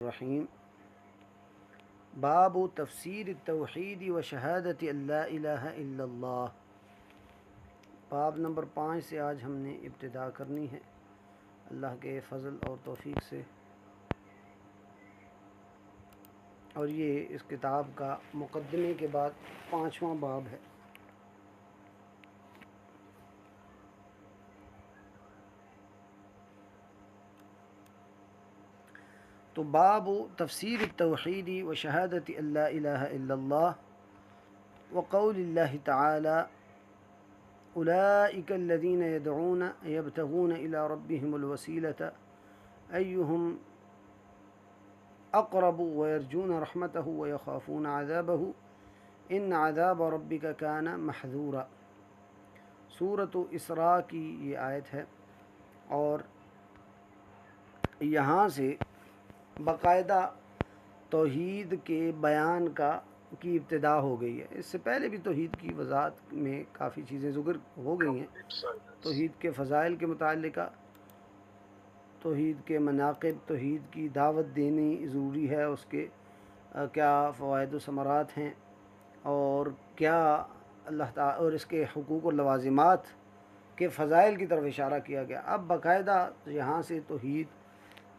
रहीम। बाबु तफसीर तौहीद व शहादत अल्ला इलाहा इल्लल्लाह। बाब नंबर 5 से आज हमने इब्तिदा करनी है अल्लाह के फ़ज़ल और तौफ़ीक़ से, और ये इस किताब का मुक़द्दमे के बाद 5वां बाब है। तो बाबु तफसीर तौहीद व शहादत अल्ला इलाहा इल्लल्लाह व क़ौलिल्लाहि तआला उलाइका अल्लज़ीना यदऊना यब्तगूना इला रब्बिहिमुल वसीलता अय्युहुम अक़रबु व यरजूना रहमतहु व यख़ाफ़ूना अज़ाबहु इन्न अज़ाब रब्बिका काना महज़ूरा। सूरत इसरा की ये आयत है और यहाँ से बाकायदा तौहीद के बयान की इब्तिदा हो गई है। इससे पहले भी तौहीद की वज़ाहत में काफ़ी चीज़ें ज़िक्र हो गई हैं। तौहीद के फ़ज़ाइल के मुतालिका, तौहीद के मनाक़िब, तौहीद की दावत देनी ज़रूरी है, उसके क्या फ़वाइद व समरात हैं और क्या अल्लाह ताला और इसके हुकूक़ और लवाज़िमात के फ़ज़ाइल की तरफ इशारा किया गया। अब बाकायदा यहाँ से तौहीद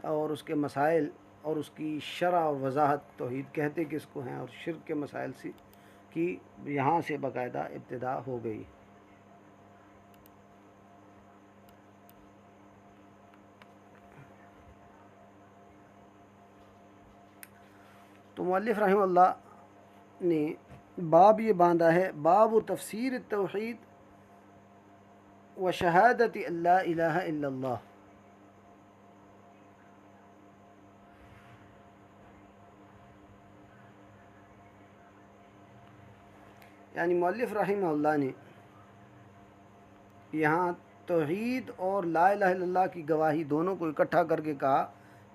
और उसके मसाइल और उसकी शरअ और वज़ाहत, तौहीद कहते किसको हैं और शिर्क के मसाइल से की यहाँ से बाकायदा इब्तिदा हो गई। तो मुअल्लिफ़ रहमतुल्लाह ने बाब ये बांधा है, बाब तफसीर तौहीद व शहादत अल्ला इलाहा इल्लल्लाह। यानी मुअल्लिफ़ रहमतुल्लाह ने यहाँ तौहीद और ला इलाहा इल्लल्लाह की गवाही दोनों को इकट्ठा करके कहा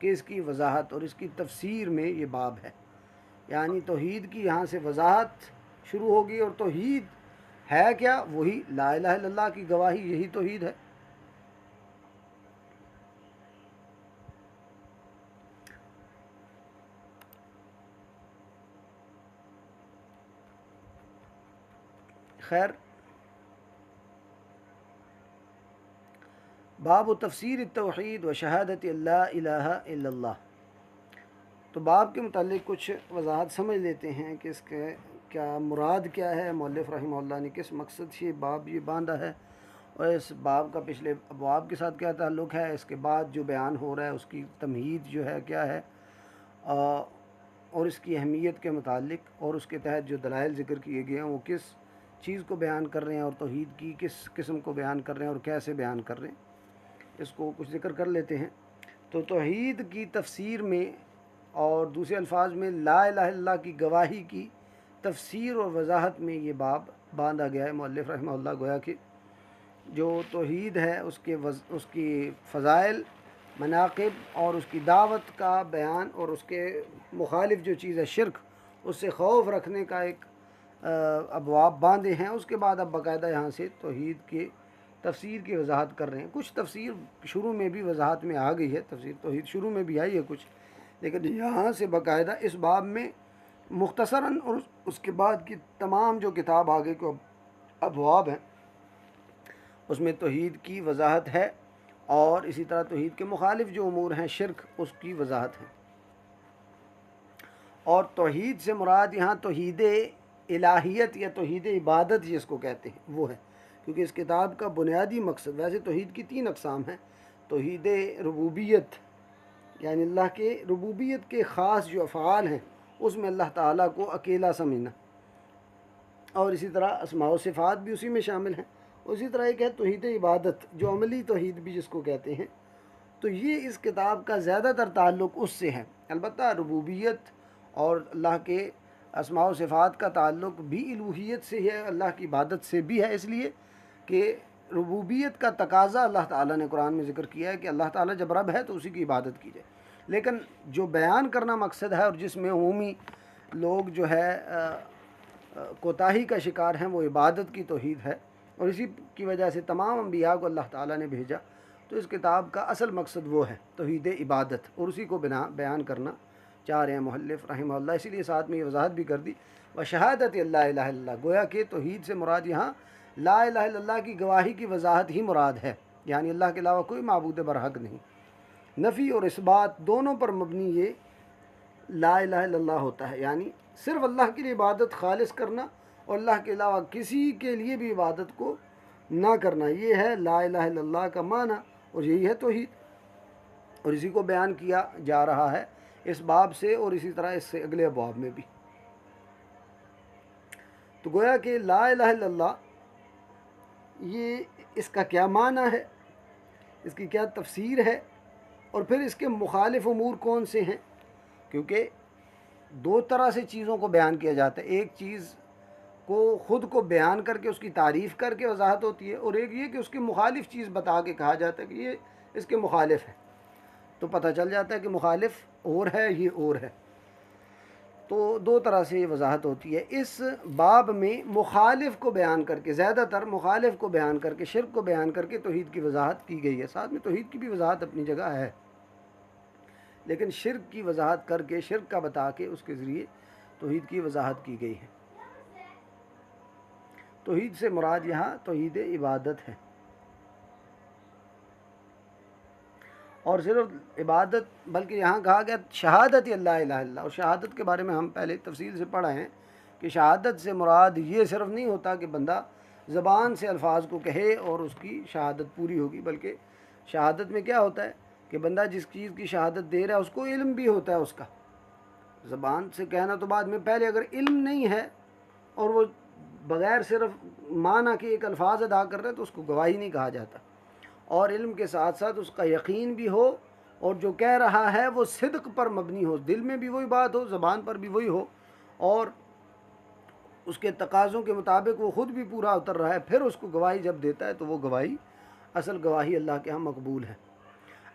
कि इसकी वज़ाहत और इसकी तफसीर में ये बाब है। यानी तौहीद की यहाँ से वज़ाहत शुरू होगी और तौहीद है क्या, वही ला इलाहा इल्लल्लाह की गवाही, यही तौहीद है। खैर, बाब तफसीर तौहीद व शहादत अल्ला इलाहा इल्लल्लाह। तो बाब के मुतालिक कुछ वज़ाहत समझ लेते हैं कि इसके क्या मुराद क्या है, मुअल्लिफ़ रहमतुल्लाह ने किस मकसद से बाब ये बांधा है और इस बाब का पिछले अबवाब के साथ क्या ताल्लुक़ है, इसके बाद जो बयान हो रहा है उसकी तमहीद जो है क्या है और इसकी अहमियत के मुतालिक और उसके तहत जो दलाइल ज़िक्र किए गए हैं वो किस चीज़ को बयान कर रहे हैं और तौहीद की किस किस्म को बयान कर रहे हैं और कैसे बयान कर रहे हैं, इसको कुछ ज़िक्र कर लेते हैं। तो तौहीद की तफसीर में और दूसरे अल्फाज में ला इलाहा इल्लल्लाह की गवाही की तफसीर और वज़ाहत में ये बाब बांधा गया है। मुअल्लिफ़ रहमतुल्लाह गोया कि जो तौहीद है उसकी फ़ज़ाइल, मनाक़िब और उसकी दावत का बयान और उसके मुखालिफ जो चीज़ है शिर्क, उससे खौफ रखने का एक अबवाब बांधे हैं। उसके बाद अब बाकायदा यहाँ से तौहीद के तफसीर की वज़ाहत कर रहे हैं। कुछ तफसीर शुरू में भी वज़ाहत में आ गई है, तफसीर तौहीद शुरू में भी आई है कुछ, लेकिन यहाँ से बाकायदा इस बाब में मुख्तसरन और उसके बाद की तमाम जो किताब आगे को अबवाब हैं उसमें तौहीद की वज़ाहत है और इसी तरह तौहीद के मुखालिफ जो उमूर हैं शिर्क, उसकी वज़ाहत है। और तौहीद से मुराद यहाँ तौहीद इलाहियत या तौहीद इबादत जिसको कहते हैं वो है, क्योंकि इस किताब का बुनियादी मकसद, वैसे तौहीद की 3 अक़साम हैं। तौहीद रुबूबियत यानी अल्लाह के रुबूबियत के ख़ास जो अफ़आल हैं उसमें अल्लाह ताला को अकेला समझना, और इसी तरह अस्मा व सिफ़ात भी उसी में शामिल हैं। उसी तरह एक है तौहीद इबादत जो अमली तौहीद भी जिसको कहते हैं। तो ये इस किताब का ज़्यादातर ताल्लुक़ उससे है। अलबत्ता रुबूबियत और अल्लाह के अस्मा व सिफ़ात का ताल्लुक़ भी इलूहियत से है, अल्लाह की इबादत से भी है, इसलिए कि रुबूबियत का तकाज़ा अल्लाह ताला ने कुरान में ज़िक्र किया है कि अल्लाह ताला जब रब है तो उसी की इबादत की जाए। लेकिन जो बयान करना मकसद है और जिसमें उमूमी लोग जो है कोताही का शिकार हैं वो इबादत की तौहीद है, और इसी की वजह से तमाम अंबिया को अल्लाह ताला ने भेजा। तो इस किताब का असल मकसद वो है तौहीद इबादत, और उसी को बयान करना चाह रहे हैं मुअल्लिफ़ रहमहुल्लाह, इसीलिए साथ में ये वजाहत भी कर दी व शहादत ला इलाहा इल्लल्लाह। गोया कि तौहीद से मुराद यहाँ ला इलाहा इल्लल्लाह की गवाही की वजाहत ही मुराद है, यानी अल्लाह के अलावा कोई माबूद बरहक नहीं। नफ़ी और इस्बात दोनों पर मबनी ये ला इलाहा इल्लल्लाह होता है, यानी सिर्फ़ अल्लाह के लिए इबादत खालिस करना और अल्लाह के अलावा किसी के लिए भी इबादत को ना करना, ये है ला इलाहा इल्लल्लाह का माना और यही है तौहीद। और इसी को बयान किया जा रहा है इस बाब से और इसी तरह इससे अगले अबवाब में भी। तो गोया कि ला इलाहा इल्लल्लाह ये इसका क्या माना है, इसकी क्या तफसीर है और फिर इसके मुखालिफ उमूर कौन से हैं, क्योंकि दो तरह से चीज़ों को बयान किया जाता है। एक चीज़ को ख़ुद को बयान करके उसकी तारीफ़ करके वजाहत होती है और एक ये कि उसकी मुखालिफ चीज़ बता के कहा जाता है कि ये इसके मुखालिफ है, तो पता चल जाता है कि मुखालिफ और है ये और है। तो दो तरह से ये वजाहत होती है। इस बाब में मुखालिफ को बयान करके, ज़्यादातर मुखालिफ को बयान करके, शिर्क को बयान करके तौहीद की वजाहत की गई है। साथ में तौहीद की भी वजाहत अपनी जगह है, लेकिन शिर्क की वजाहत करके, शिर्क का बता के उसके ज़रिए तौहीद की वजाहत की गई है। तौहीद से मुराद यहाँ तौहीद इबादत है और सिर्फ इबादत, बल्कि यहाँ कहा गया शहादत ला इलाहा इल्लल्लाह। और शहादत के बारे में हम पहले तफसील से पढ़ा है कि शहादत से मुराद ये सिर्फ नहीं होता कि बंदा ज़बान से अल्फाज को कहे और उसकी शहादत पूरी होगी, बल्कि शहादत में क्या होता है कि बंदा जिस चीज़ की शहादत दे रहा है उसको इल्म भी होता है उसका। ज़बान से कहना तो बाद में, पहले अगर इल्म नहीं है और वो बग़ैर सिर्फ माना कि एक अल्फाज अदा कर रहे हैं तो उसको गवाही नहीं कहा जाता। और इल्म के साथ साथ उसका यकीन भी हो और जो कह रहा है वो सिद्क़ पर मबनी हो, दिल में भी वही बात हो, ज़बान पर भी वही हो और उसके तकाज़ों के मुताबिक वो ख़ुद भी पूरा उतर रहा है, फिर उसको गवाही जब देता है तो वो गवाही, असल गवाही अल्लाह के यहाँ मकबूल है।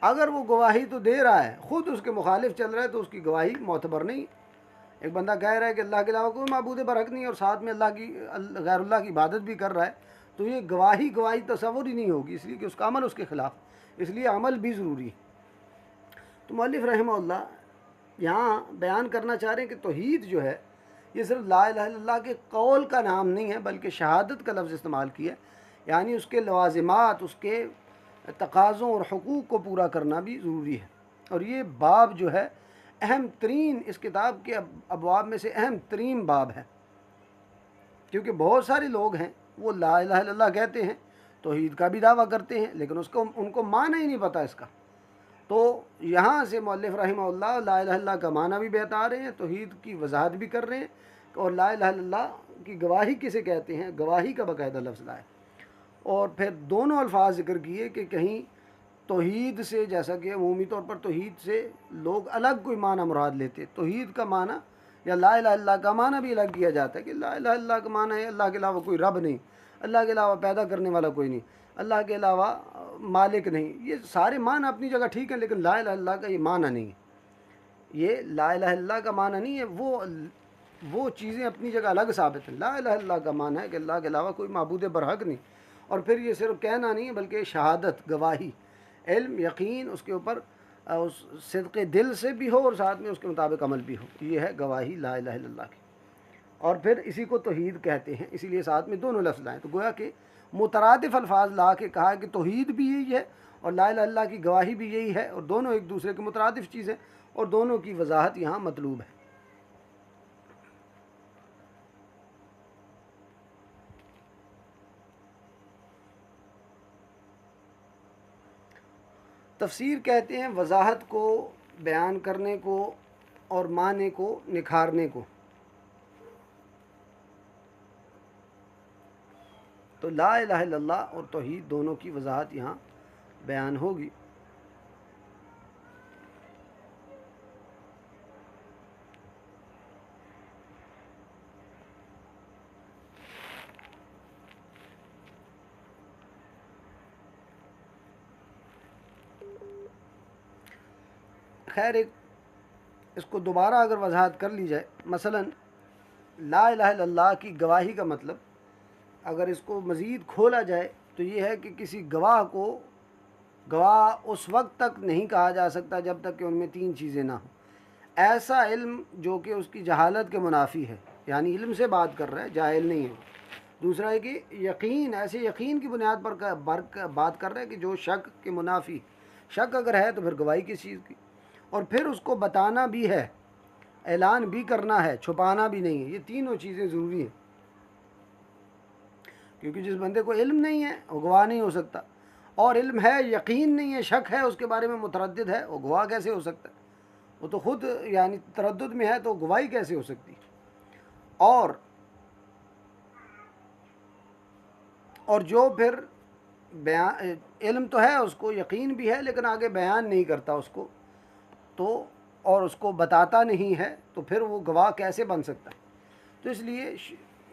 अगर वो गवाही तो दे रहा है, ख़ुद उसके मुखालिफ चल रहा है, तो उसकी गवाही मोतबर नहीं। एक बंदा कह रहा है कि अल्लाह के अलावा कोई माबूद बरहक नहीं और साथ में गैरुल्लाह की इबादत भी कर रहा है, तो ये गवाही तसव्वुर ही नहीं होगी, इसलिए कि उसका अमल उसके ख़िलाफ़, इसलिए अमल भी ज़रूरी है। तो मुअल्लिफ़ रहमहुल्लाह यहाँ बयान करना चाह रहे हैं कि तौहीद जो है ये सिर्फ ला इलाहा इल्लल्लाह के कौल का नाम नहीं है, बल्कि शहादत का लफ्ज़ इस्तेमाल किया, यानी उसके लवाज़िमात, उसके तकाज़ों और हुकूक़ को पूरा करना भी ज़रूरी है। और ये बाब जो है अहम तरीन, इस किताब के अबवाब में से अहम तरीन बाब है, क्योंकि बहुत सारे लोग हैं वो ला इलाहा इल्लल्लाह कहते हैं, तौहीद का भी दावा करते हैं, लेकिन उनको माना ही नहीं पता इसका। तो यहाँ से मुअल्लिफ़ रहमहुल्लाह ला इलाहा इल्लल्लाह का माना भी बता रहे हैं, तौहीद की वजाहत भी कर रहे हैं और ला इलाहा इल्लल्लाह की गवाही किसे कहते हैं, गवाही का बाकायदा लफ्ज़ लाए और फिर दोनों अल्फाज ज़िक्र किए कि कहीं तौहीद से, जैसा कि अमूमी तौर पर तौहीद से लोग अलग कोई माना मुराद लेते, तौहीद का माना या ला इलाहा इल्लल्लाह का माना भी अलग किया जाता है कि ला इलाहा इल्लल्लाह का माना है अल्लाह के अलावा कोई रब नहीं, अल्लाह के अलावा पैदा करने वाला कोई नहीं, अल्लाह के अलावा मालिक नहीं। ये सारे माना अपनी जगह ठीक है, लेकिन ला इलाहा इल्लल्लाह का ये माना नहीं है, ये ला इलाहा इल्लल्लाह का माना नहीं है। वो चीज़ें अपनी जगह अलग साबित हैं। ला इलाहा इल्लल्लाह का माना है कि अल्लाह के अलावा कोई माबूद बरहक नहीं, और फिर ये सिर्फ कहना नहीं है बल्कि शहादत, गवाही, इल्म, यकीन उसके ऊपर उस सिद्क़े दिल से भी हो और साथ में उसके मुताबिक अमल भी हो, ये है गवाही ला इलाहा इल्लल्लाह की। और फिर इसी को तौहीद कहते हैं, इसीलिए साथ में दोनों लफ्ज़ लाएँ। तो गोया कि मुतरादिफ़ अल्फाज ला के कहा कि तौहीद भी यही है और ला इलाहा इल्लल्लाह की गवाही भी यही है, और दोनों एक दूसरे के मुतरादिफ़ चीज़ें और दोनों की वजाहत यहाँ मतलूब है। तफसीर कहते हैं वजाहत को, बयान करने को और माने को, निखारने को। तो ला इलाहा इल्लल्लाह और तौहीद दोनों की वजाहत यहाँ बयान होगी। खैर, एक इसको दोबारा अगर वजाहत कर ली जाए, मसलन ला इलाहा इल्लल्लाह की गवाही का मतलब अगर इसको मज़ीद खोला जाए तो ये है कि किसी गवाह को गवाह उस वक्त तक नहीं कहा जा सकता जब तक कि उनमें तीन चीज़ें ना हों। ऐसा इल्म जो कि उसकी जहालत के मुनाफी है, यानी इल्म से बात कर रहा है, जाहिल नहीं है। दूसरा है कि यकीन, ऐसे यकीन की बुनियाद पर बात कर रहा है कि जो शक के मुनाफी, शक अगर है तो फिर गवाही किस चीज़ की, और फिर उसको बताना भी है, ऐलान भी करना है, छुपाना भी नहीं है। ये तीनों चीज़ें ज़रूरी हैं, क्योंकि जिस बंदे को इल्म नहीं है वो गवाह नहीं हो सकता, और इल्म है, यकीन नहीं है, शक है, उसके बारे में मुतरद्दिद है, वो गवाह कैसे हो सकता है? वो तो खुद यानी तरद्दुद में है, तो गवाही कैसे हो सकती? और जो फिर बयान, इल्म तो है उसको, यकीन भी है, लेकिन आगे बयान नहीं करता उसको, तो और उसको बताता नहीं है, तो फिर वो गवाह कैसे बन सकता है? तो इसलिए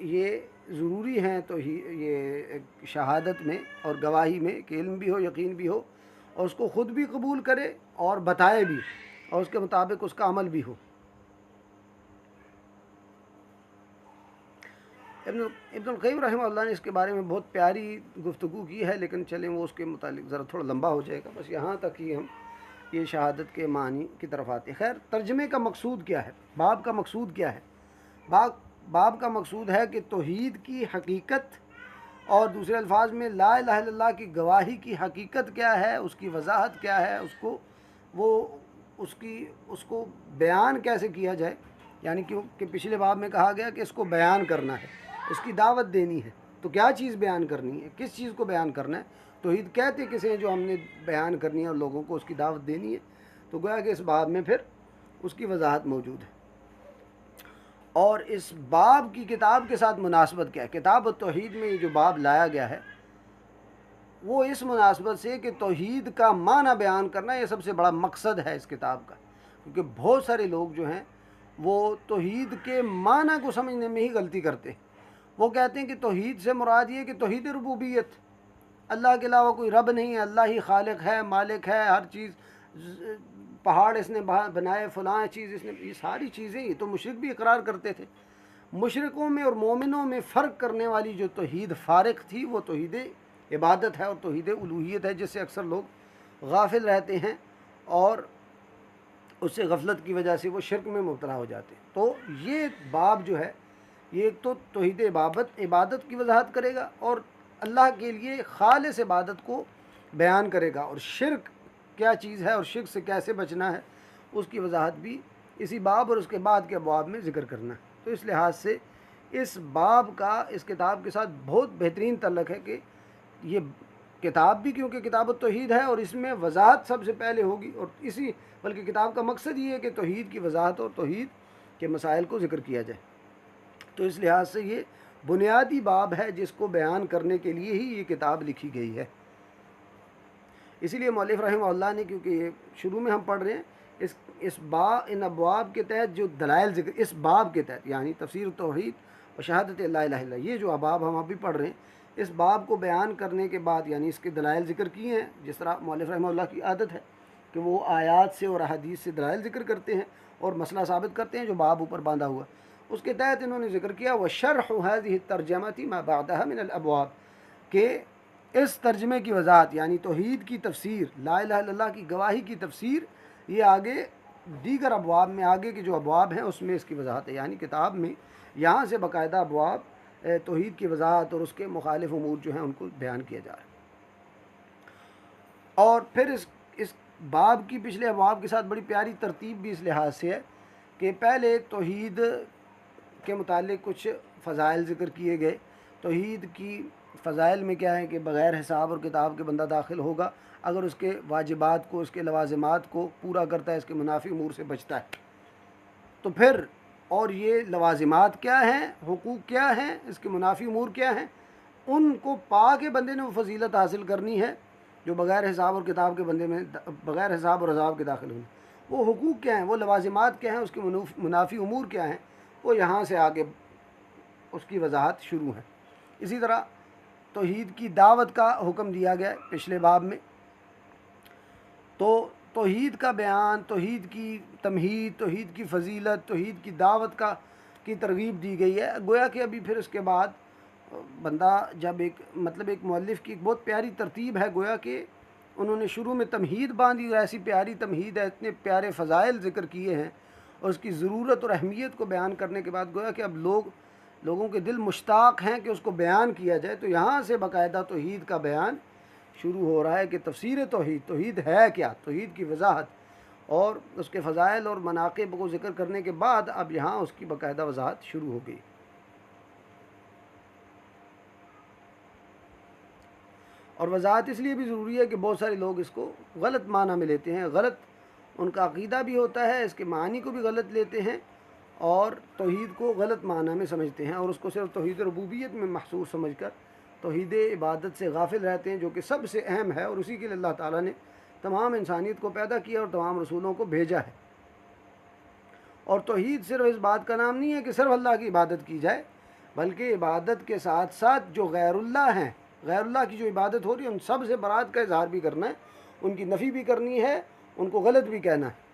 ये ज़रूरी हैं तो ही ये शहादत में और गवाही में कि इल्म भी हो, यकीन भी हो, और उसको ख़ुद भी कबूल करे और बताए भी, और उसके मुताबिक उसका अमल भी हो। इब्नुल क़य्यिम रहमतुल्लाह ने इसके बारे में बहुत प्यारी गुफ्तगू की है, लेकिन चलें वो उसके मुतालिक ज़रा थोड़ा लंबा हो जाएगा, बस यहाँ तक ही हम ये शहादत के मानी की तरफ आते हैं। खैर, तर्जमे का मकसूद क्या है, बाब का मकसूद क्या है? बाब का मकसूद है कि तौहीद की हकीकत, और दूसरे अल्फाज में ला इलाहा इल्लल्लाह की गवाही की हकीकत क्या है, उसकी वजाहत क्या है, उसको बयान कैसे किया जाए। यानी क्योंकि पिछले बाब में कहा गया कि इसको बयान करना है, इसकी दावत देनी है, तो क्या चीज़ बयान करनी है, किस चीज़ को बयान करना है? तौहीद कहते किसे हैं जो हमने बयान करनी है और लोगों को उसकी दावत देनी है? तो गोया कि इस बाब में फिर उसकी वजाहत मौजूद है। और इस बाब की किताब के साथ मुनासबत क्या है? किताब तौहीद में ये जो बाब लाया गया है वो इस मुनासबत से कि तौहीद का माना बयान करना, ये सबसे बड़ा मकसद है इस किताब का। क्योंकि बहुत सारे लोग जो हैं वो तौहीद के माना को समझने में ही गलती करते हैं। वो कहते हैं कि तौहीद से मुराद ये कि तौहीद रुबूबियत, अल्लाह के अलावा कोई रब नहीं है, अल्लाह ही खालिक है, मालिक है, हर चीज़, पहाड़ इसने बनाए, फ़लाँ चीज़ इसने, ये सारी चीज़ें ये तो मुशरिक भी इकरार करते थे। मुशरिकों में और मोमिनों में फ़र्क करने वाली जो तौहीद फ़ारिक थी वो तौहीद इबादत है और तौहीद उलूहियत है, जिससे अक्सर लोग गाफिल रहते हैं और उससे गफलत की वजह से वो शिरक में मुब्तला हो जाते हैं। तो ये बाब जो है ये एक तो तौहीद इबादत की वजाहत करेगा और अल्लाह के लिए खालिस इबादत को बयान करेगा, और शिरक क्या चीज़ है और शिरक से कैसे बचना है उसकी वजाहत भी इसी बाब और उसके बाद के अबवाब में ज़िक्र करना है। तो इस लिहाज से इस बाब का इस किताब के साथ बहुत बेहतरीन तल्लक है कि ये किताब भी, क्योंकि किताब तौहीद है और इसमें वजाहत सबसे पहले होगी, और इसी बल्कि किताब का मकसद ये है कि तौहीद की वजाहत और तौहीद के मसाइल को ज़िक्र किया जाए। तो इस लिहाज से ये बुनियादी बाब है जिसको बयान करने के लिए ही ये किताब लिखी गई है। इसीलिए मौलिफ़ रहमतुल्लाह ने, क्योंकि ये शुरू में हम पढ़ रहे हैं इन अबवाब के तहत जो दलाइल ज़िक्र, इस बाब के तहत यानी तफसीर तौहीद और शहादत ला इलाहा इल्लल्लाह, ये जो अबाब हम अभी पढ़ रहे हैं, इस बाब को बयान करने के बाद यानी इसके दलाइल ज़िक्र किए हैं, जिस तरह मौलिफ़ रहमतुल्लाह की आदत है कि वो आयात से और अहादीस से दलाइल ज़िक्र करते हैं और मसला साबित करते हैं जो बाब ऊपर बांधा हुआ। उसके तहत इन्होंने ज़िक्र किया व शरह हाज़िही तर्जमती मा बअदहा मिनल अबवाब, के इस तर्जमे की वजाहत यानी तौहीद की तफसीर, ला इलाहा इल्लल्लाह की गवाही की तफसीर, ये आगे दीगर अबवाब में, आगे के जो अबवाब हैं उसमें इसकी वजाहत है। यानी किताब में यहाँ से बाकायदा अबवाब तौहीद की वजाहत और उसके मुखालिफ उमूर जो हैं उनको बयान किया जा रहा है। और फिर इस बाब की पिछले अबवाब के साथ बड़ी प्यारी तरतीब भी इस लिहाज से है कि पहले तौहीद के मुतालिक कुछ फ़ज़ाइल ज़िक्र किए गए। तौहीद की फ़ज़ाइल में क्या है कि बग़ैर हिसाब और किताब के बंदा दाखिल होगा अगर उसके वाजिबात को, उसके लवाज़िमात को पूरा करता है, इसके मुनाफी उमूर से बचता है। तो फिर और ये लवाज़िमात क्या हैं, हुकूक़ क्या हैं, इसके मुनाफी उमूर क्या हैं, उनको पा के बंदे ने वो फजीलत हासिल करनी है जो बग़ैर हिसाब और किताब के बंदे में, बग़ैर हिसाब और अज़ाब के दाखिल होने। वो हुकूक़ क्या हैं, वो लवाज़िमात क्या हैं, उसके मुनाफी उमूर क्या हैं, वो यहाँ से आगे उसकी वजाहत शुरू है। इसी तरह तौहीद की दावत का हुक्म दिया गया है पिछले बाब में। तो तौहीद का बयान, तौहीद की तमहीद, तौहीद की फ़जीलत, तौहीद की दावत की तरगीब दी गई है। गोया कि अभी फिर उसके बाद बंदा जब एक मुअल्लिफ़ की एक बहुत प्यारी तरतीब है, गोया कि उन्होंने शुरू में तमहीद बांधी और ऐसी प्यारी तमहीद है, इतने प्यारे फ़ज़ाइल ज़िक्र किए हैं और उसकी ज़रूरत और अहमियत को बयान करने के बाद गोया कि अब लोगों के दिल मुश्ताक हैं कि उसको बयान किया जाए। तो यहाँ से बाकायदा तौहीद का बयान शुरू हो रहा है कि तफसीर तौहीद, तौहीद है क्या, तौहीद की वजाहत और उसके फ़ज़ाइल और मनाक़िब को ज़िक्र करने के बाद अब यहाँ उसकी बाकायदा वजाहत शुरू हो गई। और वजाहत इसलिए भी ज़रूरी है कि बहुत सारे लोग इसको गलत माना में लेते हैं, गलत उनका अक़ीदा भी होता है, इसके मानी को भी गलत लेते हैं और तौहीद को गलत माना में समझते हैं और उसको सिर्फ तौहीद रुबूबियत में महसूस समझकर तौहीद इबादत से गाफिल रहते हैं, जो कि सबसे अहम है और उसी के लिए अल्लाह ताला ने तमाम इंसानियत को पैदा किया और तमाम रसूलों को भेजा है। और तौहीद सिर्फ इस बात का नाम नहीं है कि सिर्फ अल्लाह की इबादत की जाए, बल्कि इबादत के साथ साथ जो गैरुल्लाह हैं, गैरुल्लाह की जो इबादत हो रही है उन सब से बरात का इजहार भी करना है, उनकी नफ़ी भी करनी है, उनको गलत भी कहना है।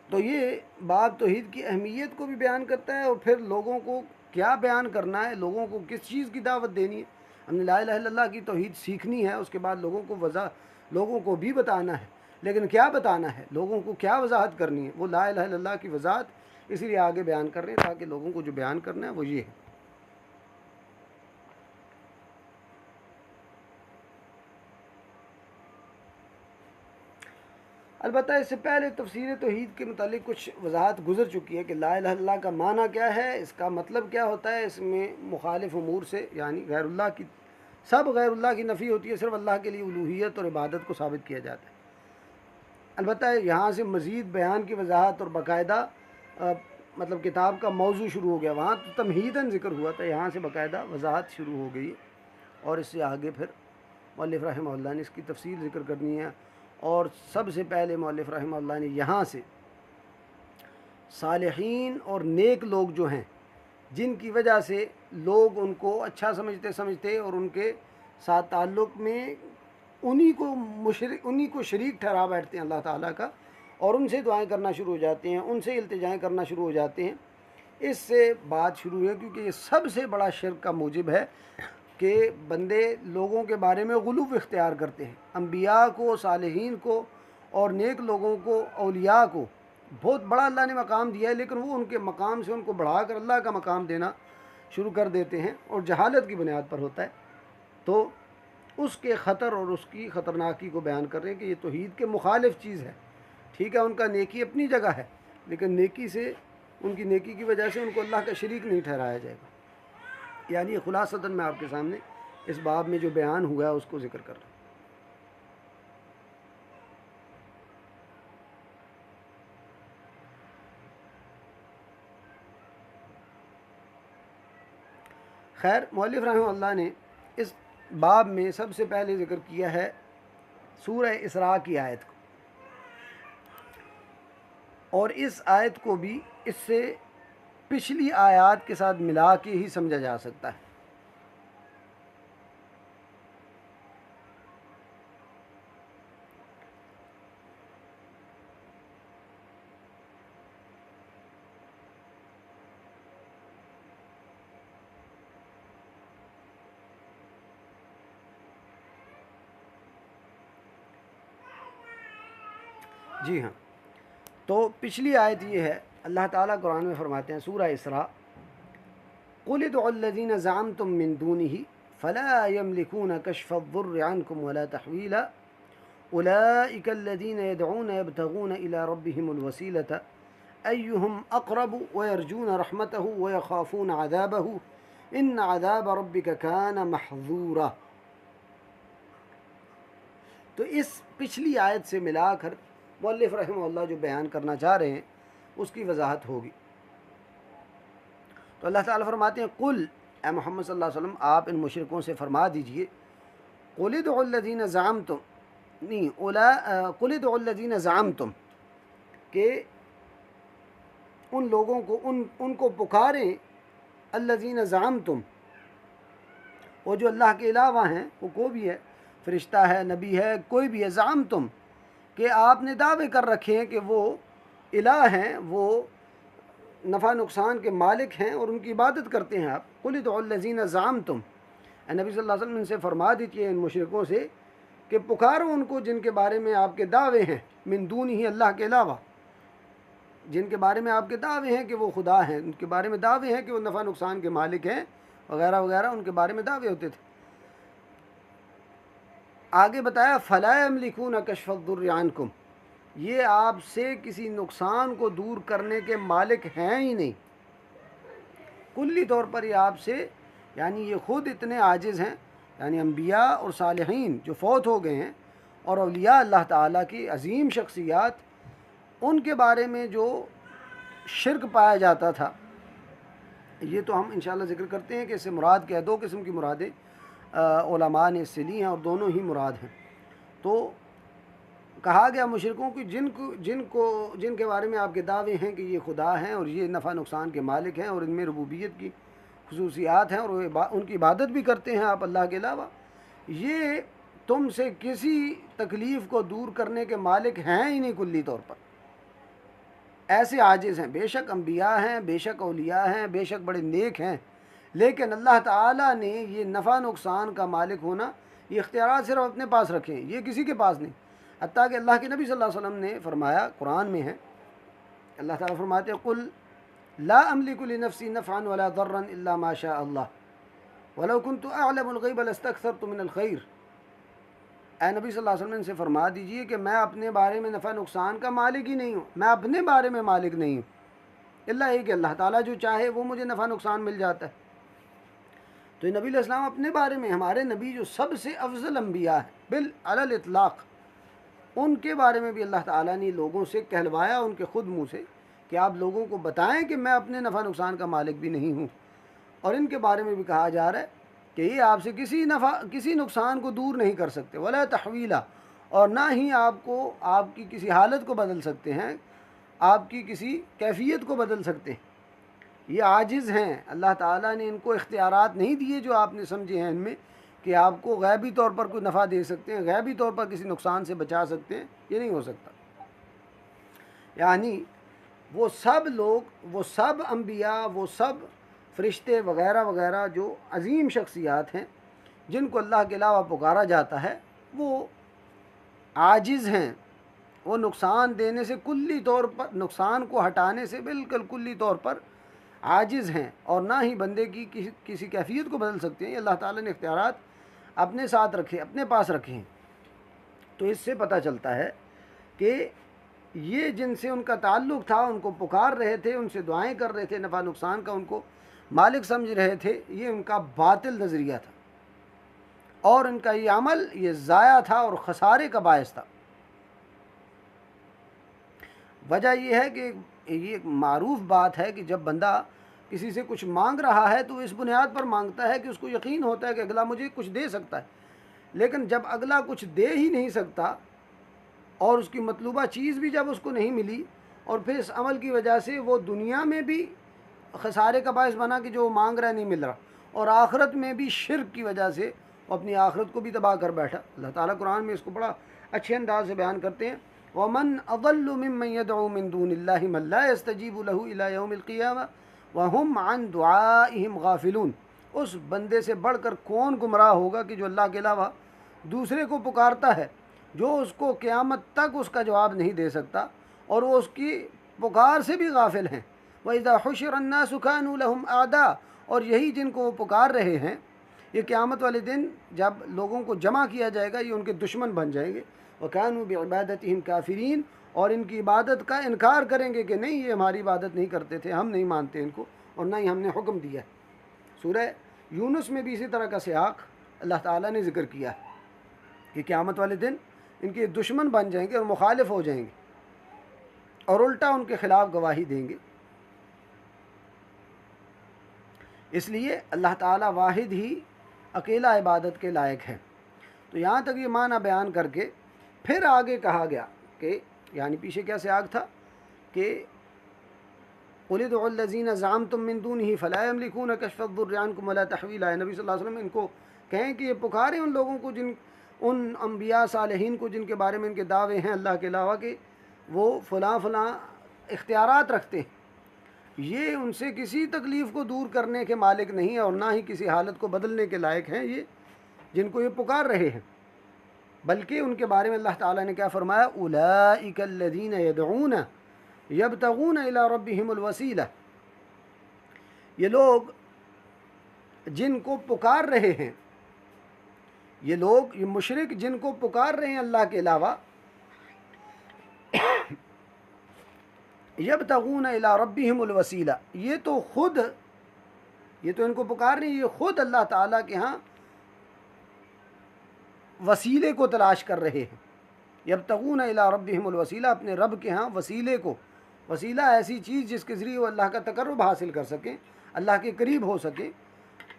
तो ये बाब तौहीद की अहमियत को भी बयान करता है और फिर लोगों को क्या बयान करना है, लोगों को किस चीज़ की दावत देनी है। हमने ला इलाहा इल्लल्लाह की तौहीद सीखनी है, उसके बाद लोगों को भी बताना है, लेकिन क्या बताना है, लोगों को क्या वजाहत करनी है, वो ला इलाहा इल्लल्लाह की वजाहत इसलिए आगे बयान कर रहे हैं ताकि लोगों को जो बयान करना है वो ये है। अलबत्ता इससे पहले तफसीर तौहीद के मुतालिक कुछ वजाहत गुजर चुकी है कि ला इलाहा इल्लल्लाह का माना क्या है, इसका मतलब क्या होता है, इसमें मुखालिफ उमूर से यानी गैरुल्लाह की, सब गैरुल्लाह की नफ़ी होती है, सिर्फ अल्लाह के लिए उलूहियत और इबादत को साबित किया जाता है। अलबत्ता यहाँ से मज़ीद बयान की वजाहत और बाकायदा मतलब किताब का मौजू शुरू हो गया, वहाँ तो तमहीदन ज़िक्र हुआ था, यहाँ से बाकायदा वजाहत शुरू हो गई और इससे आगे फिर मुअल्लिफ़ रहमहुल्लाह ने इसकी तफसील ज़िक्र करनी है। और सबसे पहले मुअल्लिफ़ रहमहुल्लाह ने यहाँ से सालिहीन और नेक लोग जो हैं, जिनकी वजह से लोग उनको अच्छा समझते और उनके साथ ताल्लुक़ में उन्हीं को शरीक ठहरा बैठते हैं अल्लाह ताला का और उनसे दुआएं करना शुरू हो जाते हैं, उनसे इल्तिजाएं करना शुरू हो जाते हैं। इससे बात शुरू है क्योंकि ये सबसे बड़ा शिर्क का मूजिब है कि बंदे लोगों के बारे में गुलूव इख्तियार करते हैं। अम्बिया को, सालिहीन को और नेक लोगों को, औलिया को बहुत बड़ा अल्लाह ने मकाम दिया है, लेकिन वो उनके मकाम से उनको बढ़ाकर अल्लाह का मकाम देना शुरू कर देते हैं और जहालत की बुनियाद पर होता है। तो उसके ख़तर और उसकी ख़तरनाकी को बयान कर रहे हैं कि ये तौहीद के मुखालिफ चीज़ है। ठीक है, उनका नेकी अपनी जगह है, लेकिन नेकी से, उनकी नेकी की वजह से उनको अल्लाह का शरीक नहीं ठहराया जाएगा। यानी खुलासतन मैं आपके सामने इस बाब में जो बयान हुआ है उसको ज़िक्र कर रहा हूँ। खैर, मुअल्लिफ़ रहमहुल्लाह ने इस बाब में सबसे पहले ज़िक्र किया है सूरह इसरा की आयत को, और इस आयत को भी इससे पिछली आयत के साथ मिला के ही समझा जा सकता है। जी हाँ, तो पिछली आयत ये है, अल्लाह ताला कुरान में फरमाते हैं सूरह इसरा, क़ुल उद्दुल्लज़ीना ज़अमतुम मिन दूनिही फ़ला यमलिकून कश्फ़द्दुर्रि अन्कुम वला तहवीला उलाइकल्लज़ीना यदऊन यब्तगून इला रब्बिहिमुल वसीलता अय्युहुम अक़रबु व यरजून रहमतहु व यख़ाफ़ून अज़ाबहु इन्न अज़ाब रब्बिका कान महज़ूरा। तो इस पिछली आयत से मिलाकर मुअल्लिफ़ रहमहुल्लाह जो बयान करना चाह रहे हैं उसकी वजाहत होगी। तो अल्लाह ताला फरमाते हैं, कुल ए मोहम्मद सल्लल्लाहु अलैहि वसल्लम, आप इन मुशरिकों से फरमा दीजिए, कुल उद्दुल्लज़ीना ज़अमतुम, नहीं कुल उद्दुल्लज़ीना ज़अमतुम, के उन लोगों को उनको पुकारें, अल्लज़ीना ज़अमतुम, वो जो अल्लाह के अलावा हैं, वो कोई भी है, फ़रिश्ता है, नबी है, कोई भी है, ज़अमतुम कि आपने दावे कर रखे हैं कि वो इलाह हैं, वो नफ़ा नुकसान के मालिक हैं और उनकी इबादत करते हैं आप। कुल उद्दुल्लज़ीना ज़अमतुम, नबी सल्लल्लाहु अलैहि वसल्लम इनसे फरमा दीजिए इन मुशरिकों से कि पुकारो उनको जिनके बारे में आपके दावे हैं, मिन दूनिही, अल्लाह के अलावा, जिनके बारे में आपके दावे हैं कि वो खुदा हैं, उनके बारे में दावे हैं कि वो नफ़ा नुकसान के मालिक हैं वगैरह वगैरह, उनके बारे में दावे होते थे। आगे बताया फ़ला यमलिकून कश्फ़द्दुर्रि अन्कुम, ये आपसे किसी नुकसान को दूर करने के मालिक हैं ही नहीं। कुल्ली तौर पर ये आपसे, यानी ये ख़ुद इतने आजिज़ हैं, यानी अम्बिया और सालिहीन जो फ़ौत हो गए हैं और औलिया अल्लाह ताला की अज़ीम शख्सियात, उनके बारे में जो शिरक पाया जाता था, ये तो हम इंशाअल्लाह ज़िक्र करते हैं कि इससे मुराद क्या है। दो किस्म की मुरादें उलमा ने इससे ली हैं और दोनों ही मुराद हैं। तो कहा गया मुशरिकों की जिनके बारे में आपके दावे हैं कि ये खुदा हैं और ये नफ़ा नुकसान के मालिक हैं और इनमें रुबूबियत की खुसूसियात हैं और उनकी इबादत भी करते हैं आप अल्लाह के अलावा, ये तुमसे किसी तकलीफ़ को दूर करने के मालिक हैं ही नहीं कुल्ली तौर पर। ऐसे आजिज़ हैं, बेशक अम्बिया हैं, बेशक औलिया हैं, बेशक बड़े नेक हैं, लेकिन अल्लाह ताला ने ये नफ़ा नुकसान का मालिक होना, ये इख्तियारात सिर्फ अपने पास रखे हैं, ये किसी के पास नहीं। हत्ता कि अल्लाह के नबी सल्लल्लाहु अलैहि वसल्लम ने फरमाया, कुरान में है, अल्लाह ताला फरमाते हैं कुल ला अमलिकु लिनफ्सी नफ़अन वला दर्रन इल्ला मा शा अल्लाह वलौ कुन्तु अअलमुल गैब लस्तक्सरतु मिनल खैर। ए नबी सल्लल्लाहु अलैहि वसल्लम से फरमा दीजिए कि मैं अपने बारे में नफ़ा नुकसान का मालिक ही नहीं हूँ, मैं अपने बारे में मालिक नहीं हूँ, इल्ला ये कि अल्लाह ताला जो चाहे वो मुझे नफ़ा नुकसान मिल जाता है। तो ये नबी अलैहिस्सलाम अपने बारे में, हमारे नबी जो सबसे अफजल अम्बिया है बिल अलल इतलाक़, उनके बारे में भी अल्लाह ताला ने लोगों से कहलवाया उनके ख़ुद मुँह से कि आप लोगों को बताएं कि मैं अपने नफ़ा नुकसान का मालिक भी नहीं हूँ। और इनके बारे में भी कहा जा रहा है कि ये आपसे किसी नुकसान को दूर नहीं कर सकते, वला तहवीला, और ना ही आपको आपकी किसी हालत को बदल सकते हैं, आपकी किसी कैफियत को बदल सकते हैं। ये आजिज़ हैं, अल्लाह ताला ने इनको इख्तियारात नहीं दिए जो आपने समझे हैं इनमें कि आपको गैबी तौर पर कोई नफ़ा दे सकते हैं, गैबी तौर पर किसी नुकसान से बचा सकते हैं, ये नहीं हो सकता। यानी वो सब लोग, वो सब अम्बिया, वो सब फ़रिश्ते वग़ैरह वग़ैरह जो अज़ीम शख्सियात हैं जिनको अल्लाह के अलावा पुकारा जाता है, वो आजिज़ हैं, वो नुकसान देने से कुल्ली तौर पर, नुकसान को हटाने से बिल्कुल कुल्ली तौर पर आजिज़ हैं, और ना ही बंदे की किसी कैफियत को बदल सकते हैं। अल्लाह ताला ने इख्तियारात अपने साथ रखे, अपने पास रखे हैं। तो इससे पता चलता है कि ये जिनसे उनका ताल्लुक़ था, उनको पुकार रहे थे, उनसे दुआएं कर रहे थे, नफ़ा नुकसान का उनको मालिक समझ रहे थे, ये उनका बातिल नज़रिया था और इनका ये अमल ये ज़ाया था और ख़सारे का बायस था। वजह यह है कि ये एक मारूफ बात है कि जब बंदा किसी से कुछ मांग रहा है तो इस बुनियाद पर मांगता है कि उसको यकीन होता है कि अगला मुझे कुछ दे सकता है। लेकिन जब अगला कुछ दे ही नहीं सकता और उसकी मतलूबा चीज़ भी जब उसको नहीं मिली और फिर इस अमल की वजह से वो दुनिया में भी खसारे का बायस बना कि जो वो मांग रहा है नहीं मिल रहा, और आखिरत में भी शिर्क की वजह से वो अपनी आखिरत को भी तबाह कर बैठा। अल्लाह ताला कुरान में इसको बड़ा अच्छे अंदाज से बयान करते हैं, वमन अज़ल्लु मिम्मन यदउ मिन दूनिल्लाहि मन ला यस्तजीबु लहु इला यौमिल क़ियामह व हुम अन दुआइहिम गाफिलून। उस बंदे से बढ़कर कौन गुमराह होगा कि जो अल्लाह के अलावा दूसरे को पुकारता है, जो उसको क़यामत तक उसका जवाब नहीं दे सकता और वो उसकी पुकार से भी गाफिल हैं। व इज़ा हुशिर अन्नासु कानू लहुम आदा, और यही जिनको वो पुकार रहे हैं, ये क़यामत वाले दिन जब लोगों को जमा किया जाएगा ये उनके दुश्मन बन जाएंगे। व कानू बिइबादतिहिम काफिरीन, और इनकी इबादत का इनकार करेंगे कि नहीं ये हमारी इबादत नहीं करते थे, हम नहीं मानते इनको और ना ही हमने हुक्म दिया। सूरह यूनुस में भी इसी तरह का सियाक अल्लाह ताला ने ज़िक्र किया है कि क़यामत वाले दिन इनके दुश्मन बन जाएंगे और मुखालिफ हो जाएंगे और उल्टा उनके ख़िलाफ़ गवाही देंगे। इसलिए अल्लाह ताला वाहिद ही अकेला इबादत के लायक है। तो यहाँ तक ये माना बयान करके फिर आगे कहा गया कि, यानी पीछे क्या सियाक था कि क़ुल उदउ लज़ीना ज़अमतुम मिन दूनिही फ़ला यमलिकून कश्फ़द्दुर्रि अन्कुम वला तहवीला। नबी सल्लल्लाहु अलैहि वसल्लम इनको कहें कि ये पुकारें उन लोगों को, उन अम्बिया सालिहीन को जिनके बारे में इनके दावे हैं अल्लाह के अलावा कि वो फ़लाँ इख्तियारात रखते हैं, ये उनसे किसी तकलीफ़ को दूर करने के मालिक नहीं है और ना ही किसी हालत को बदलने के लायक हैं ये जिनको ये पुकार रहे हैं। बल्कि उनके बारे में अल्लाह ताला ने क्या फ़रमाया, उलाइका अल्लज़ीना यदऊना यब्तगून इला रब्बिहिमुल वसीला, ये लोग जिनको पुकार रहे हैं, ये लोग, ये मुशरिक जिनको पुकार रहे हैं अल्लाह के अलावा, यब्तगून इला रब्बिहिमुल वसीला, ये तो खुद, ये तो इनको पुकार रहे हैं, ये खुद अल्लाह ताला के यहाँ वसीले को तलाश कर रहे हैं। यब्तगून इला रब्बिहिमुल वसीला, अपने रब के यहाँ वसीले को, वसीला ऐसी चीज़ जिसके ज़रिए वो अल्लाह का तकर्रुब हासिल कर सकें, अल्लाह के करीब हो सके।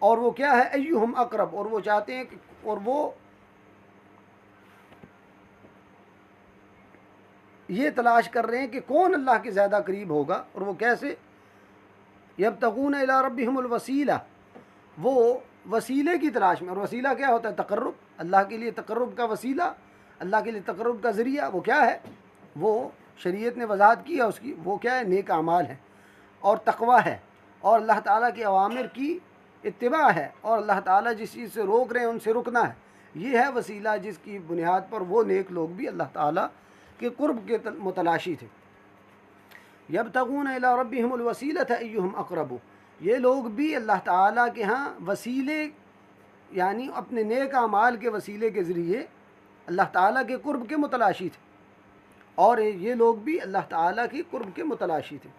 और वो क्या है, अय्युहुम अक़रब, और वो चाहते हैं कि, और वो ये तलाश कर रहे हैं कि कौन अल्लाह के ज़्यादा करीब होगा, और वो कैसे। यब्तगून इला रब्बिहिमुल वसीला, वो वसीले की तलाश में, और वसीला क्या होता है, तकर्रुब, अल्लाह के लिए तकर्रुब का वसीला, अल्लाह के लिए तकर्रुब का ज़रिया वो क्या है, वो शरीयत ने वजाहत की है उसकी, वो क्या है, नेक अमाल है और तक़वा है और अल्लाह ताला के अवामिर की इत्तिबा है, और अल्लाह ताला जिस चीज़ से रोक रहे हैं उनसे रुकना है। ये है वसीला जिसकी बुनियाद पर वो नेक लोग भी अल्लाह ताला के कुर्ब के मुतलाशी थे। यब्तगून इला रब्बिहिमुल वसीलता अय्युहुम अक़रबु, ये लोग भी अल्लाह ताला के यहाँ वसीले, यानी अपने नेक अमाल के वसीले के ज़रिए अल्लाह ताला के कुर्ब के मुतलाशी थे, और ये लोग भी अल्लाह ताला की कुर्ब के मुतलाशी थे।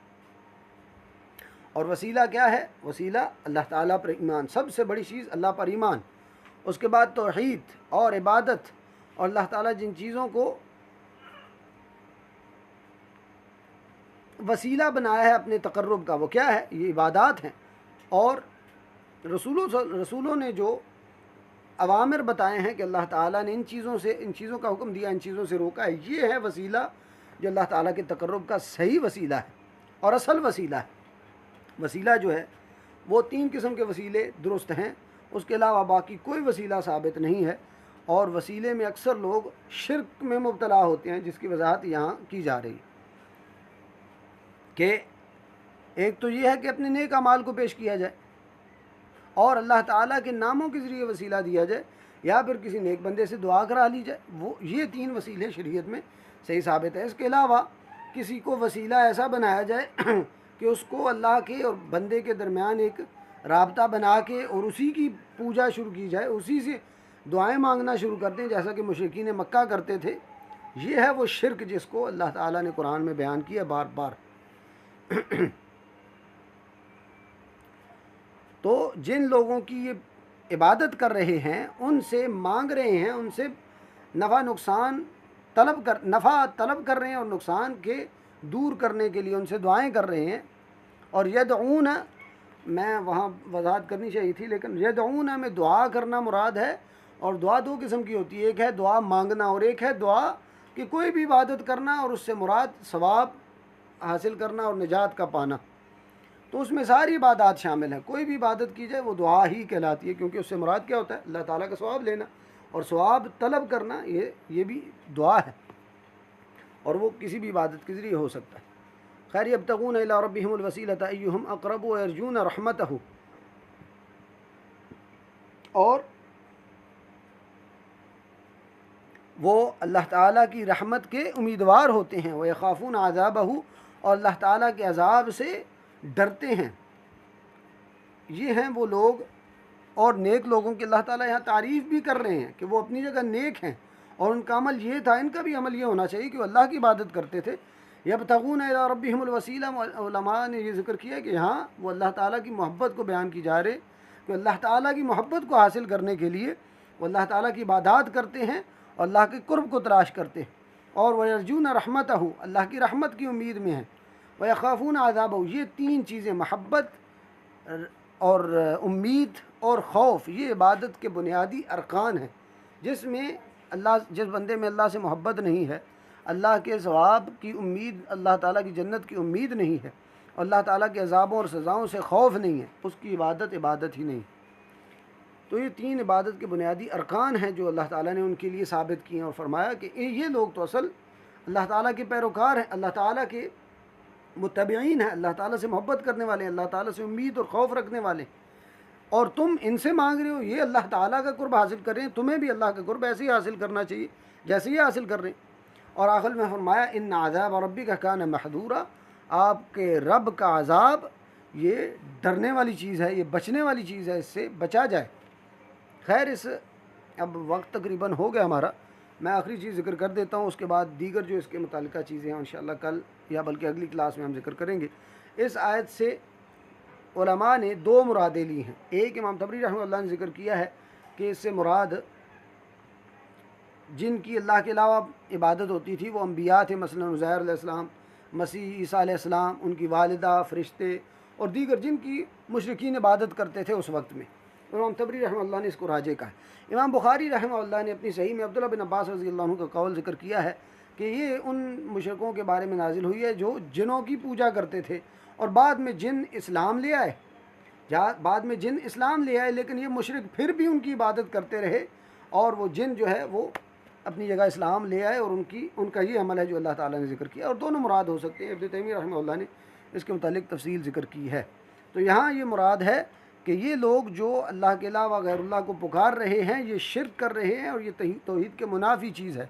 और वसीला क्या है, वसीला अल्लाह ताला पर ईमान, सबसे बड़ी चीज़ अल्लाह पर ईमान, उसके बाद तौहीद और इबादत, और अल्लाह ताला जिन चीज़ों को वसीला बनाया है अपने तकर्रुब का, वो क्या है, ये इबादात हैं। और रसूलों ने जो अवामिर बताए हैं कि अल्लाह ताला ने इन चीज़ों से, इन चीज़ों का हुक्म दिया, इन चीज़ों से रोका है, ये है वसीला जो अल्लाह ताला के तकर्रुब का सही वसीला है और असल वसीला है। वसीला जो है वो 3 किस्म के वसीले दुरुस्त हैं, उसके अलावा बाकी कोई वसीला साबित नहीं है। और वसीले में अक्सर लोग शिर्क में मुब्तला होते हैं, जिसकी वजाहत यहाँ की जा रही है कि एक तो ये है कि अपने नेक अमाल को पेश किया जाए, और अल्लाह ताला के नामों के ज़रिए वसीला दिया जाए, या फिर किसी नेक बंदे से दुआ करा ली जाए। वो ये 3 वसीले शरीयत में सही साबित है। इसके अलावा किसी को वसीला ऐसा बनाया जाए कि उसको अल्लाह के और बंदे के दरमियान एक राबता बना के और उसी की पूजा शुरू की जाए, उसी से दुआएं मांगना शुरू कर दें, जैसा कि मुशरिकीन मक्का करते थे। ये है वो शिर्क जिसको अल्लाह ताला ने कुरान में बयान किया बार बार। तो जिन लोगों की ये इबादत कर रहे हैं, उनसे मांग रहे हैं, उनसे नफ़ा तलब कर रहे हैं और नुकसान के दूर करने के लिए उनसे दुआएं कर रहे हैं। और यदऊन, मैं वहाँ वजाहत करनी चाहिए थी, लेकिन यदऊन में दुआ करना मुराद है। और दुआ 2 किस्म की होती है, एक है दुआ मांगना और एक है दुआ कि कोई भी इबादत करना और उससे मुराद सवाब हासिल करना और निजात का पाना। तो उसमें सारी इबादत शामिल है, कोई भी इबादत की जाए वो दुआ ही कहलाती है, क्योंकि उससे मुराद क्या होता है, अल्लाह ताला का सवाब लेना और सवाब तलब करना, ये भी दुआ है, और वो किसी भी इबादत के ज़रिए हो सकता है। खैर, यब्तगून इला रब्बिहिमुल वसीलता अय्युहुम अक़रबु व यरजून रहमतहु, और वो अल्लाह ताला की रहमत के उम्मीदवार होते हैं। व यख़ाफ़ून अज़ाबहु, और अल्लाह ताला के अज़ाब से डरते हैं। ये हैं वो लोग, और नेक लोगों की अल्लाह ताला यहाँ तारीफ़ भी कर रहे हैं कि वो अपनी जगह नेक हैं, और उनका अमल ये था, इनका भी अमल ये होना चाहिए कि वो अल्लाह की इबादत करते थे। यब्तगून इला रब्बिहिमुल वसीला, उलमा ने ये ज़िक्र किया कि यहाँ वो अल्लाह ताला की मोहब्बत को बयान की जा रही, कि अल्लाह ताला की मोहब्बत को हासिल करने के लिए वो अल्लाह ताला की इबादत करते हैं और अल्लाह के कुर्ब को तलाश करते हैं। और वयरजून रहमतहु, अल्लाह की रहमत की उम्मीद में हैं। वयख़ाफ़ून अज़ाबहु, ये 3 चीज़ें, मोहब्बत और उम्मीद और खौफ, ये इबादत के बुनियादी अरकान हैं। जिसमें अल्लाह, जिस बंदे में अल्लाह से मोहब्बत नहीं है, अल्लाह के सवाब की उम्मीद, अल्लाह ताला की जन्नत की उम्मीद नहीं है, अल्लाह ताला के अज़ाबों और सज़ाओं से खौफ नहीं है, उसकी इबादत ही नहीं। तो ये 3 इबादत के बुनियादी अरकान हैं जो अल्लाह ताला ने उनके लिए साबित किए, और फरमाया कि ये लोग तो असल अल्लाह ताला के पैरोकार हैं, अल्लाह ताला के मुत्तबईन हैं, अल्लाह ताला से मोहब्बत करने वाले, अल्लाह ताला से उम्मीद और खौफ रखने वाले। और तुम इनसे मांग रहे हो, ये अल्लाह ताला का कुर्ब हासिल कर रहे हैं, तुम्हें भी अल्लाह का कुर्ब ऐसे ही हासिल करना चाहिए जैसे ये हासिल कर रहे हैं। और आखिर में फरमाया, इन्ना अज़ाब रब्बिका कान महदूरा, आपके रब का अज़ाब ये डरने वाली चीज़ है, ये बचने वाली चीज़ है, इससे बचा जाए। खैर, इस अब वक्त तकरीबन हो गया हमारा, मैं आखिरी चीज़ ज़िक्र कर देता हूँ, उसके बाद दीगर जो इसके मुतालिका चीज़ें हैं इंशाअल्लाह कल या बल्कि अगली क्लास में हम जिक्र करेंगे। इस आयत से उलमा ने दो मुरादें ली हैं। एक इमाम तबरी रहमतुल्लाह ने जिक्र किया है कि इससे मुराद जिनकी अल्लाह के अलावा इबादत होती थी वो अम्बिया थे, मसलन उज़ैर अलैहिस्सलाम, मसीह ईसा अलैहिस्सलाम, उनकी वालिदा, फ़रिश्ते और दीगर जिनकी मुशरिकीन इबादत करते थे उस वक्त में। इमाम तबरी रहमतुल्लाह ने इसको राजे कहा है। इमाम बुखारी रहमतुल्लाह ने अपनी सही में अब्दुल्लाह बिन अब्बास रज़ियल्लाहु अन्हु का कौल ज़िक्र किया है कि ये उन मुशरिकों के बारे में नाजिल हुई है जो जिनों की पूजा करते थे और बाद में जिन इस्लाम ले आए, बाद में जिन इस्लाम ले आए, लेकिन ये मुशरिक फिर भी उनकी इबादत करते रहे और वो जिन जो है वो अपनी जगह इस्लाम ले आए और उनका ये अमल है जो अल्लाह ताला ने जिक्र किया। और दोनों मुराद हो सकते हैं, इब्न तैमिया रहमतुल्लाह ने इसके मुतालिक तफसील ज़िक्र की है। तो यहाँ ये मुराद है कि ये लोग जो अल्लाह के अलावा गैरुल्लाह को पुकार रहे हैं ये शिर्क कर रहे हैं और ये तौहीद के मुनाफी चीज़ है।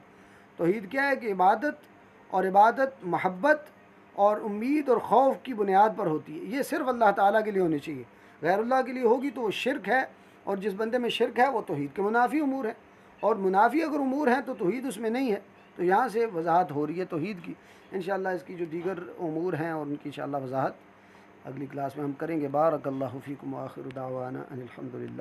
तौहीद क्या है कि इबादत महब्बत और उम्मीद और खौफ की बुनियाद पर होती है। ये सिर्फ़ अल्लाह ताला के लिए होनी चाहिए, गैरुल्लाह के लिए होगी तो वो शिर्क है, और जिस बंदे में शिर्क है वो तौहीद के मुनाफी उमूर है, और मुनाफी अगर उमूर हैं तो तौहीद उसमें नहीं है। तो यहाँ से वजाहत हो रही है तौहीद की। इंशाअल्लाह इसकी जो दीगर उमूर हैं और उनकी इंशाअल्लाह वजाहत अगली क्लास में हम करेंगे। बारकल्लाहु फ़ीकुम व आखिरु दावाना अनिल हम्दुलिल्लाह।